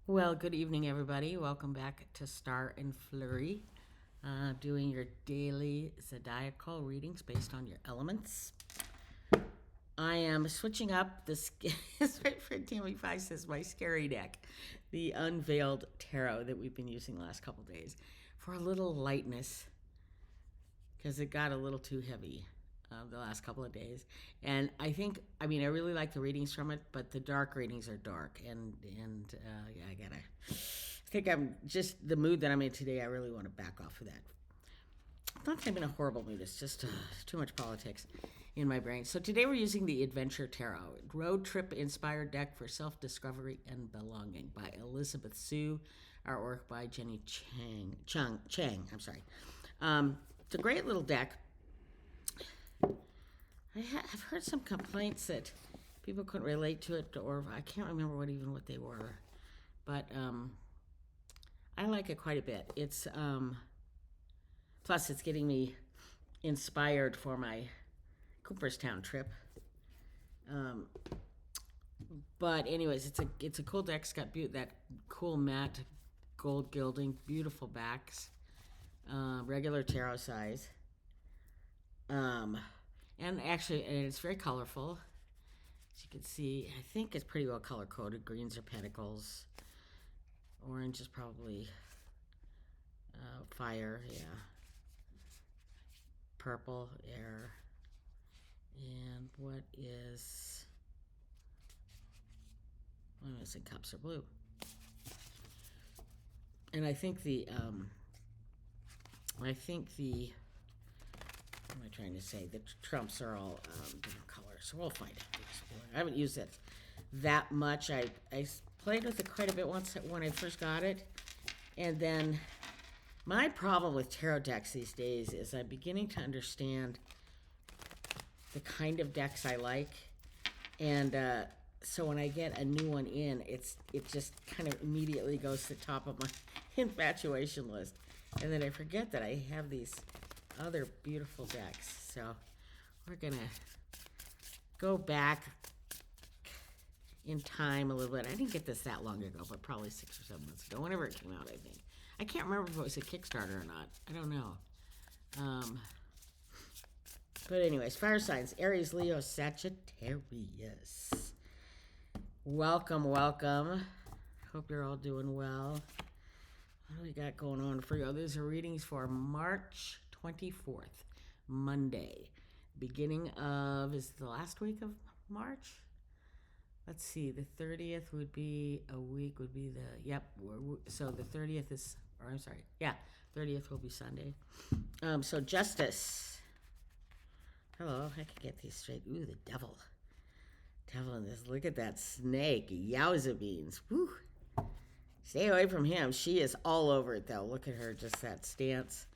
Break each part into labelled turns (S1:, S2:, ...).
S1: Well, good evening, everybody. Welcome back to Star and Flurry, doing your daily zodiacal readings based on your elements. I am switching up this. Right for Tammy Five says my scary deck, the Unveiled Tarot that we've been using the last couple days, for a little lightness because it got a little too heavy the last couple of days. And I mean, I really like the readings from it, but the dark readings are dark, and yeah, I think I'm just the mood that I'm in today. I really want to back off of that. Not that I'm in a horrible mood. It's just too much politics in my brain. So today we're using the Adventure Tarot, road trip inspired deck for self discovery and belonging by Elizabeth Sue. Artwork by Jenny Chang. I'm sorry. It's a great little deck. I've heard some complaints that people couldn't relate to it, or I can't remember what they were, but I like it quite a bit. It's plus it's getting me inspired for my Cooperstown trip. Um, but anyways, it's a cool deck. It's got that cool matte gold gilding, beautiful backs, regular tarot size. Um, and it's very colorful. As you can see, I think it's pretty well color coded. Greens are pentacles, orange is probably fire, yeah. Purple, air, and what is? I'm missing cups are blue. And I think the what am I trying to say? The trumps are all different colors, so we'll find out. I haven't used it that much. I played with it quite a bit once when I first got it, and then my problem with tarot decks these days is I'm beginning to understand the kind of decks I like, and so when I get a new one in, it just kind of immediately goes to the top of my infatuation list, and then I forget that I have these other beautiful decks. So we're gonna go back in time a little bit. I didn't get this that long ago, but probably 6 or 7 months ago, whenever it came out, I think. I can't remember if it was a Kickstarter or not. I don't know. But anyways, fire signs: Aries, Leo, Sagittarius. Welcome, welcome. Hope you're all doing well. What do we got going on for you? These are readings for March 24th, Monday. Beginning of, is the last week of March? Let's see, the 30th would be a week, would be so the 30th is, or I'm sorry, yeah, 30th will be Sunday. So Justice. Hello, I can get these straight. Ooh, the devil. Devil in this. Look at that snake. Yowza beans. Woo. Stay away from him. She is all over it, though. Look at her, just that stance.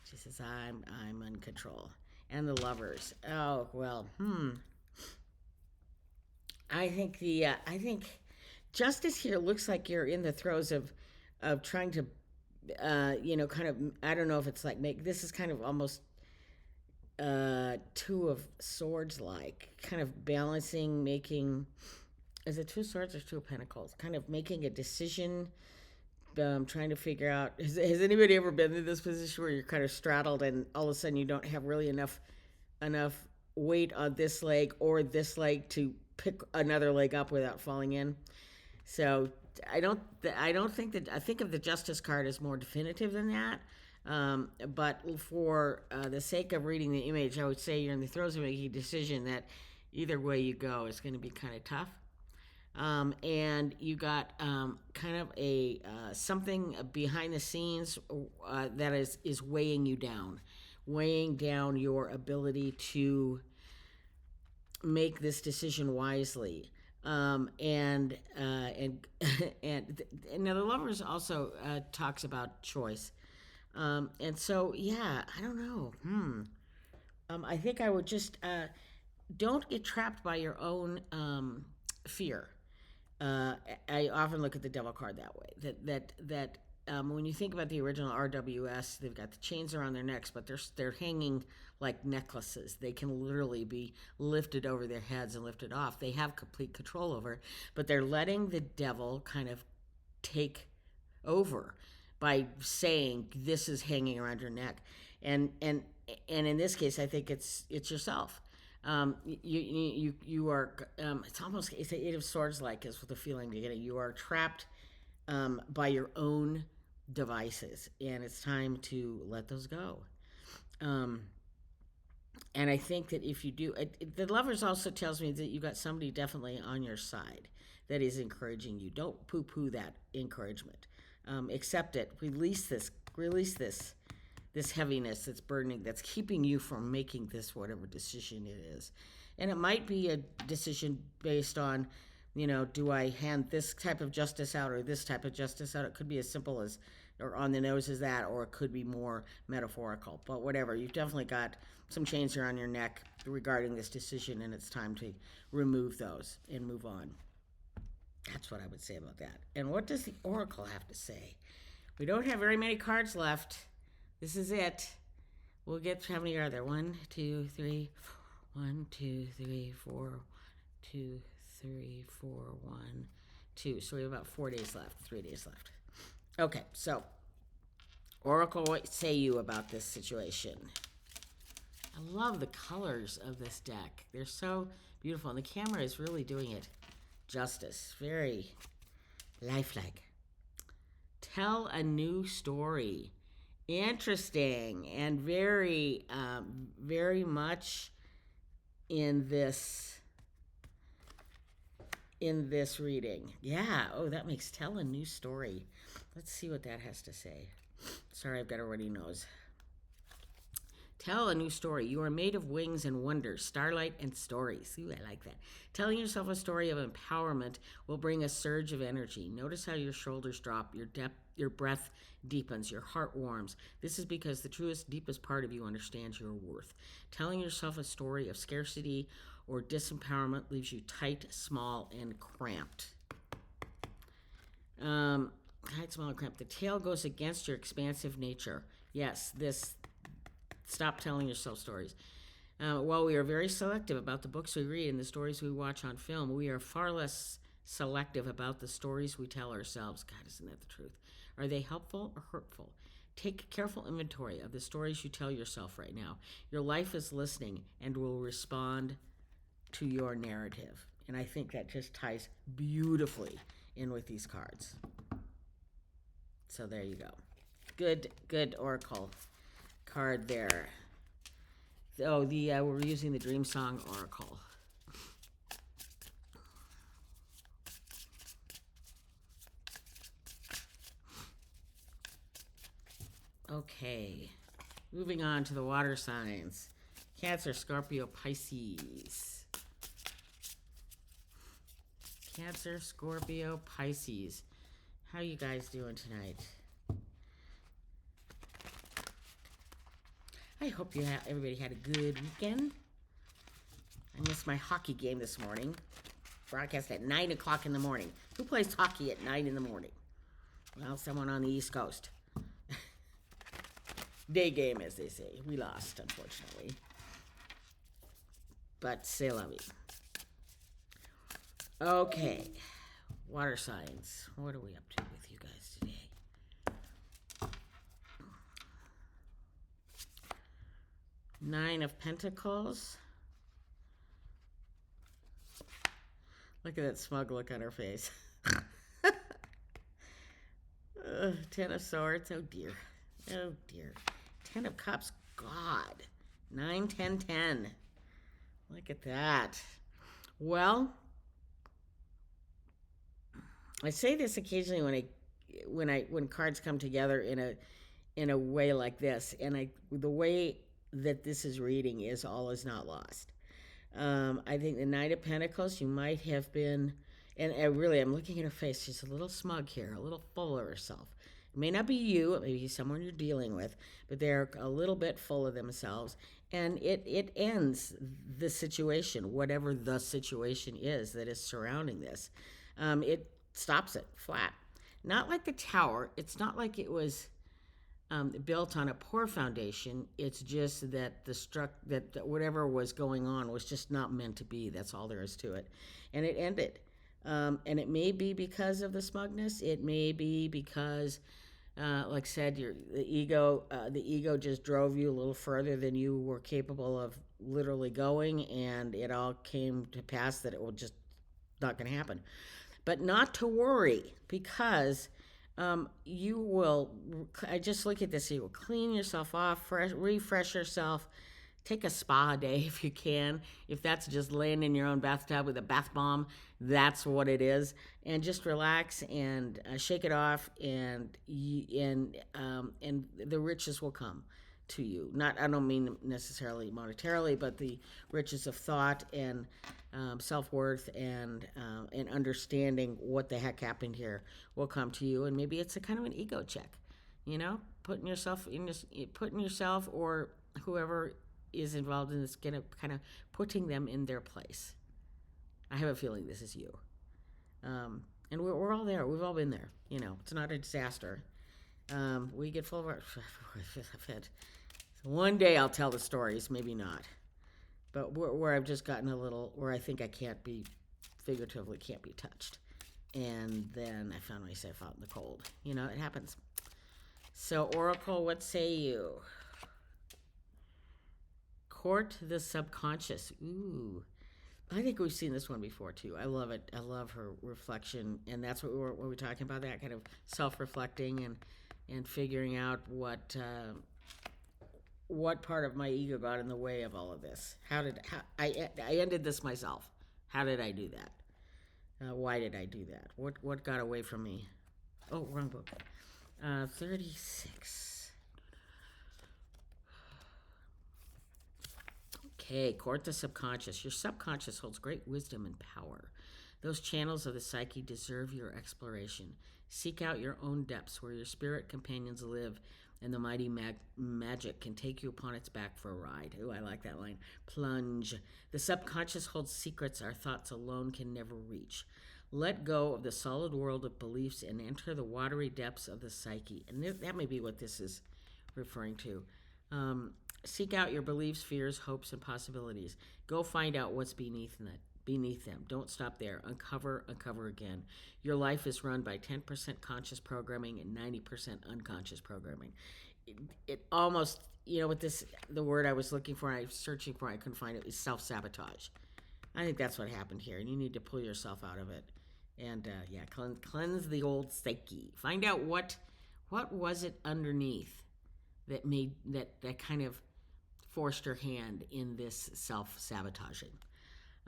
S1: She says, I'm in control. And the lovers. Oh, well, I think Justice here looks like you're in the throes of trying to kind of, I don't know if it's like this is kind of almost two of swords, like kind of balancing, making, is it two swords or two of pentacles, kind of making a decision, trying to figure out, has anybody ever been in this position where you're kind of straddled and all of a sudden you don't have really enough weight on this leg or this leg to pick another leg up without falling in? So I think of the Justice card as more definitive than that. But for the sake of reading the image, I would say you're in the throes of making a decision that either way you go is going to be kind of tough. And you got kind of a something behind the scenes that is weighing down your ability to make this decision wisely. And and now the lovers also talks about choice. And so yeah, I don't know. I think I would just don't get trapped by your own fear. uh, I often look at the devil card that way. That when you think about the original RWS, they've got the chains around their necks, but they're hanging like necklaces. They can literally be lifted over their heads and lifted off. They have complete control over, but they're letting the devil kind of take over by saying this is hanging around your neck, and in this case, I think it's yourself. You are. It's almost it's the Eight of Swords like is what the feeling you're getting. You are trapped by your own devices, and it's time to let those go. Um, and I think that if you do, the Lovers also tells me that you got somebody definitely on your side that is encouraging you. Don't poo-poo that encouragement. Accept it. Release this heaviness that's burdening, that's keeping you from making this whatever decision it is. And it might be a decision based on, do I hand this type of justice out or this type of justice out? It could be as simple as, or on the nose as that, or it could be more metaphorical. But whatever, you've definitely got some chains around your neck regarding this decision, and it's time to remove those and move on. That's what I would say about that. And what does the Oracle have to say? We don't have very many cards left. This is it. We'll get, how many are there? 1, 2, 3, 1, 2, 3, 4, 2, 3, 4, 1, 2. So we have about 4 days left, 3 days left. Okay, so Oracle, what say you about this situation? I love the colors of this deck. They're so beautiful, and the camera is really doing it justice. Very lifelike. Tell a new story. Interesting, and very, very much in this reading. Yeah. Oh, that makes tell a new story. Let's see what that has to say. Sorry, I've got a runny nose. Tell a new story. You are made of wings and wonders, starlight and stories. Ooh, I like that. Telling yourself a story of empowerment will bring a surge of energy. Notice how your shoulders drop, your breath deepens, your heart warms. This is because the truest, deepest part of you understands your worth. Telling yourself a story of scarcity or disempowerment leaves you tight, small, and cramped. Tight, small, and cramped. The tale goes against your expansive nature. Yes, stop telling yourself stories. While we are very selective about the books we read and the stories we watch on film, we are far less selective about the stories we tell ourselves. God, isn't that the truth? Are they helpful or hurtful? Take careful inventory of the stories you tell yourself right now. Your life is listening and will respond to your narrative. And I think that just ties beautifully in with these cards. So there you go. Good Oracle card there. Oh, we're using the Dream Song Oracle. Okay, moving on to the water signs. Cancer, Scorpio, Pisces. Cancer, Scorpio, Pisces. How you guys doing tonight? I hope everybody had a good weekend. I missed my hockey game this morning. Broadcast at 9 o'clock in the morning. Who plays hockey at 9 in the morning? Well, someone on the East Coast. Day game, as they say. We lost, unfortunately. But c'est la vie. Okay. Water signs. What are we up to with you guys today? 9 of Pentacles. Look at that smug look on her face. 10 of Swords. Oh, dear. Oh, dear. 10 of Cups. God. 9, 10, 10. Look at that. Well, I say this occasionally when cards come together in a way like this, and the way that this is reading is all is not lost. I think the Knight of Pentacles, you might have been, and I'm looking at her face. She's a little smug here, a little full of herself. It may not be you, it may be someone you're dealing with, but they're a little bit full of themselves, and it ends the situation, whatever the situation is that is surrounding this. It stops it flat. Not like the Tower. It's not like it was built on a poor foundation. It's just that that whatever was going on was just not meant to be. That's all there is to it, and it ended. And it may be because of the smugness. It may be because, like I said, the ego just drove you a little further than you were capable of literally going, and it all came to pass that it was just not going to happen. But not to worry, because you will. I just look at this. You will clean yourself off, refresh yourself, take a spa day if you can. If that's just laying in your own bathtub with a bath bomb, that's what it is. And just relax and shake it off, and the riches will come to you. Not, I don't mean necessarily monetarily, but the riches of thought and self worth and understanding what the heck happened here will come to you. And maybe it's a kind of an ego check, putting yourself or whoever is involved in this, kind of putting them in their place. I have a feeling this is you. And we're all there. We've all been there. It's not a disaster. We get full of our. One day I'll tell the stories, maybe not. But where I've just gotten a little, where I think I figuratively can't be touched. And then I found myself out in the cold. It happens. So, Oracle, what say you? Court the subconscious. Ooh. I think we've seen this one before too. I love it. I love her reflection, and that's what we're talking about. That kind of self-reflecting and figuring out what part of my ego got in the way of all of this. I ended this myself? How did I do that? Why did I do that? What got away from me? Oh, wrong book. 36. Okay, court the subconscious. Your subconscious holds great wisdom and power. Those channels of the psyche deserve your exploration. Seek out your own depths where your spirit companions live, and the mighty magic can take you upon its back for a ride. Ooh, I like that line. Plunge. The subconscious holds secrets our thoughts alone can never reach. Let go of the solid world of beliefs and enter the watery depths of the psyche. And that may be what this is referring to. Seek out your beliefs, fears, hopes, and possibilities. Go find out what's beneath them. Don't stop there. Uncover again. Your life is run by 10% conscious programming and 90% unconscious programming. It almost, with this, the word I was looking for, I was searching for, I couldn't find it, is self-sabotage. I think that's what happened here, and you need to pull yourself out of it. And, cleanse the old psyche. Find out what was it underneath that made, that kind of forced your hand in this self-sabotaging.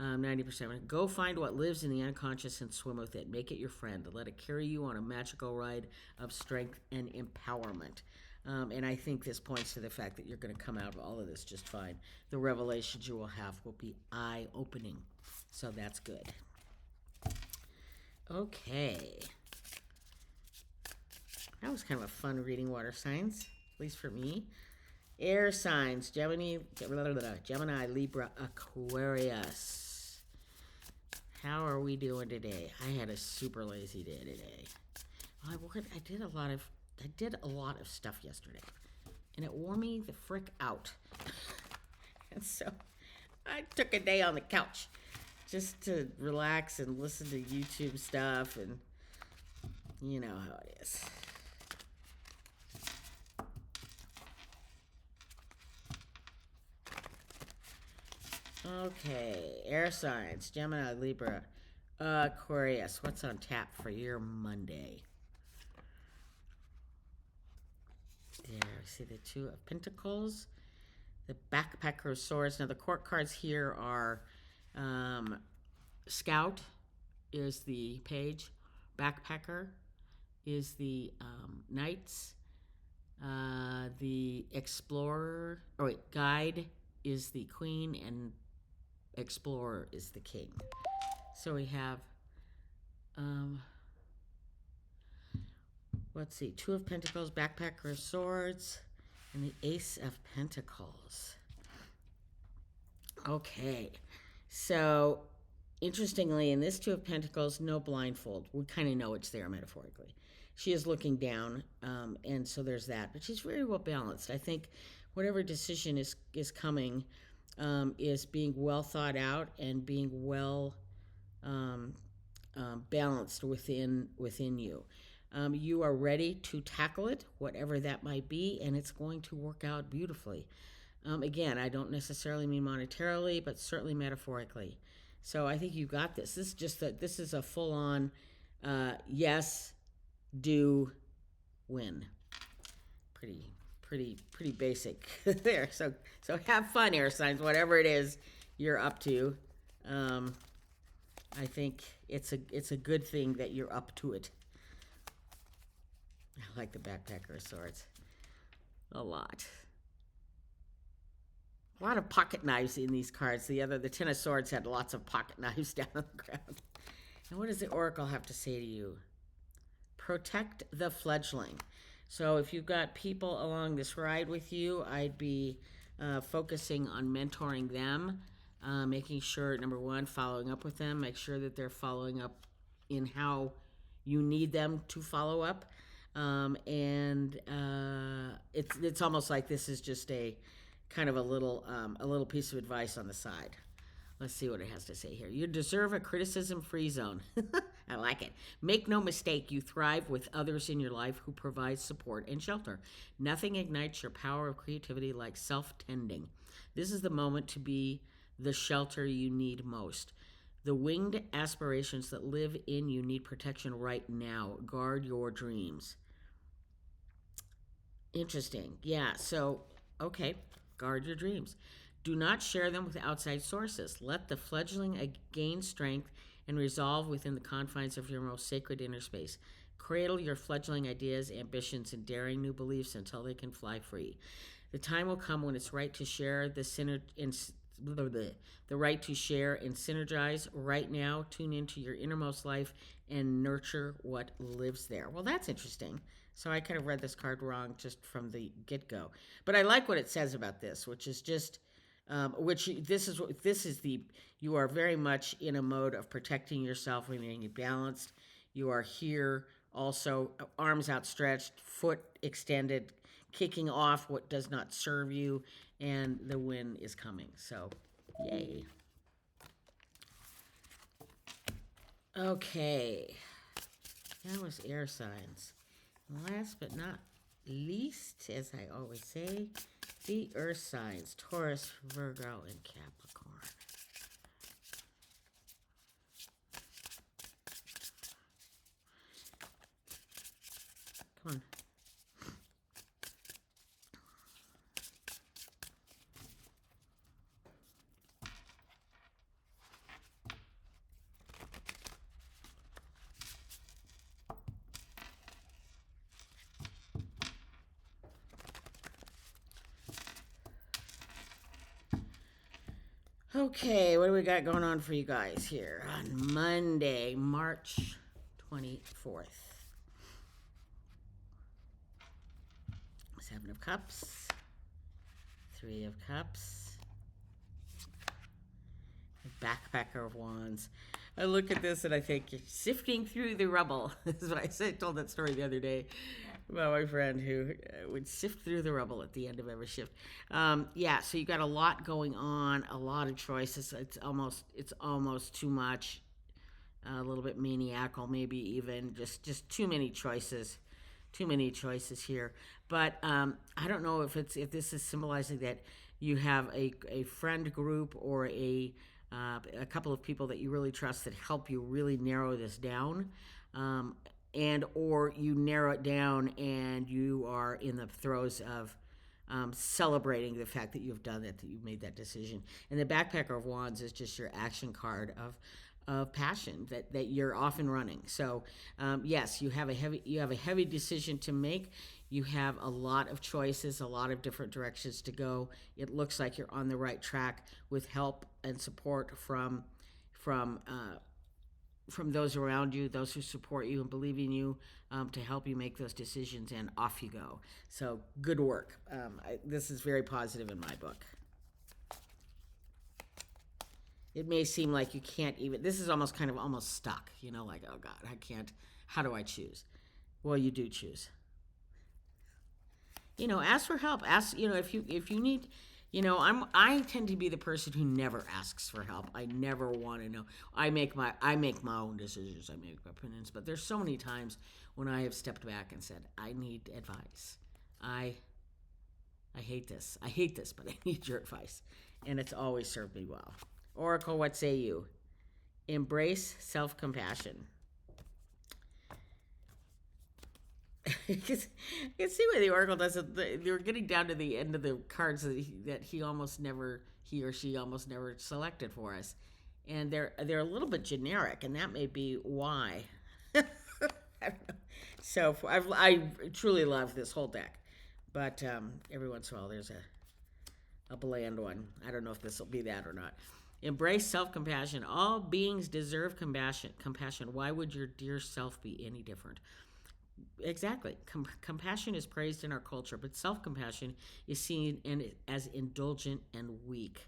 S1: 90%. Go find what lives in the unconscious and swim with it. Make it your friend. Let it carry you on a magical ride of strength and empowerment. And I think this points to the fact that you're going to come out of all of this just fine. The revelations you will have will be eye-opening. So that's good. Okay. That was kind of a fun reading, water signs, at least for me. Air signs, Gemini, Libra, Aquarius. How are we doing today? I had a super lazy day today. I did a lot of stuff yesterday, and it wore me the frick out. And so I took a day on the couch just to relax and listen to YouTube stuff, and you know how it is. Okay, air signs, Gemini, Libra, Aquarius. What's on tap for your Monday? There, see the Two of Pentacles, the Backpacker of Swords. Now the court cards here are Scout is the Page, Backpacker is the Knights, the Explorer, Guide is the Queen, and Explorer is the King. So we have, let's see, Two of Pentacles, Backpacker of Swords, and the Ace of Pentacles. Okay, so interestingly, in this Two of Pentacles, no blindfold. We kind of know it's there metaphorically. She is looking down, and so there's that. But she's very well balanced. I think whatever decision is coming is being well thought out and being well balanced within you. You are ready to tackle it, whatever that might be, and it's going to work out beautifully. Again, I don't necessarily mean monetarily, but certainly metaphorically. So I think you got this. This is a full on yes, do, win. Pretty basic there. So have fun, air signs, whatever it is you're up to. I think it's a good thing that you're up to it. I like the backpacker of swords a lot. A lot of pocket knives in these cards. The Ten of Swords had lots of pocket knives down on the ground. And what does the Oracle have to say to you? Protect the fledgling. So if you've got people along this ride with you, I'd be focusing on mentoring them, making sure, number one, following up with them, make sure that they're following up in how you need them to follow up. It's almost like this is just a kind of a little piece of advice on the side. Let's see what it has to say here. You deserve a criticism-free zone. I like it. Make no mistake, you thrive with others in your life who provide support and shelter. Nothing ignites your power of creativity like self-tending. This is the moment to be the shelter you need most. The winged aspirations that live in you need protection right now. Guard your dreams. Interesting. Yeah, so, okay, guard your dreams. Do not share them with outside sources. Let the fledgling gain strength and resolve within the confines of your most sacred inner space. Cradle your fledgling ideas, ambitions, and daring new beliefs until they can fly free. The time will come when it's right to share the right to share and synergize. Right now, tune into your innermost life and nurture what lives there. Well, that's interesting. So I kind of read this card wrong just from the get-go. But I like what it says about this, which is just you are very much in a mode of protecting yourself, remaining balanced. You are here also, arms outstretched, foot extended, kicking off what does not serve you, and the win is coming. So, yay. Okay, that was air signs. Last but not least, as I always say, the earth signs, Taurus, Virgo, and Capricorn. Come on. Okay, what do we got going on for you guys here on Monday, March 24th? Seven of Cups, Three of Cups, Backpacker of Wands. I look at this and I think you're sifting through the rubble. This is what I said. I told that story the other day about my friend who would sift through the rubble at the end of every shift. Yeah, so you got a lot going on, a lot of choices. It's almost too much, a little bit maniacal, maybe even just too many choices. Too many choices here. But I don't know if this is symbolizing that you have a friend group or a couple of people that you really trust that help you really narrow this down, and or you narrow it down and you are in the throes of celebrating the fact that you've done it, that you've made that decision. And the Backpacker of Wands is just your action card of passion that you're off and running. So yes, you have a heavy decision to make. You have a lot of choices, a lot of different directions to go. It looks like you're on the right track with help and support from those around you, those who support you and believe in you, to help you make those decisions, and off you go. So good work. This is very positive in my book. It may seem like you can't even, this is almost stuck, like, oh God, I can't, how do I choose? Well, you do choose. Ask for help. Ask, if you need, I tend to be the person who never asks for help. I never want to know. I make my own decisions. I make my opinions. But there's so many times when I have stepped back and said, I need advice. I I hate this. I hate this, but I need your advice. And it's always served me well. Oracle, what say you? Embrace self compassion. You can see why the Oracle does it. They're getting down to the end of the cards that he or she almost never selected for us. And they're a little bit generic, and that may be why. I don't know. So I truly love this whole deck. But every once in a while, there's a bland one. I don't know if this will be that or not. Embrace self-compassion. All beings deserve compassion. Why would your dear self be any different? Exactly. Compassion is praised in our culture, but self-compassion is seen as indulgent and weak.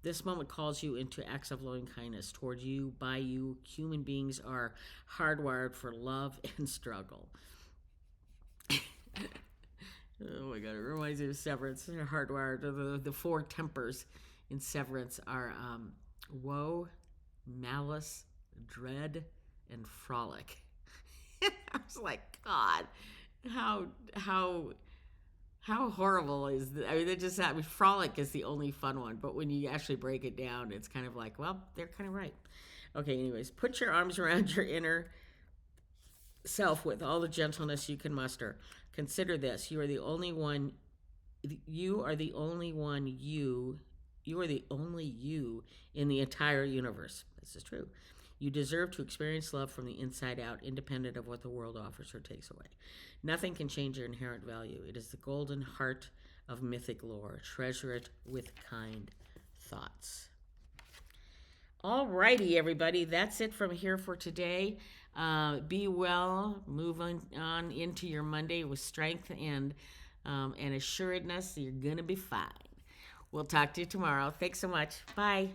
S1: This moment calls you into acts of loving kindness toward you, by you. Human beings are hardwired for love and struggle. Oh my God, it reminds me of Severance. They're hardwired. The four tempers in Severance are woe, malice, dread, and frolic. I was like, God, how how horrible is I mean, frolic is the only fun one, but when you actually break it down, it's kind of like, well, they're kind of right. Okay, anyways, put your arms around your inner self with all the gentleness you can muster. Consider this: you are the only one. You are the only one. You are the only you in the entire universe. This is true. You deserve to experience love from the inside out, independent of what the world offers or takes away. Nothing can change your inherent value. It is the golden heart of mythic lore. Treasure it with kind thoughts. All righty, everybody. That's it from here for today. Be well. Move on into your Monday with strength and assuredness. You're going to be fine. We'll talk to you tomorrow. Thanks so much. Bye.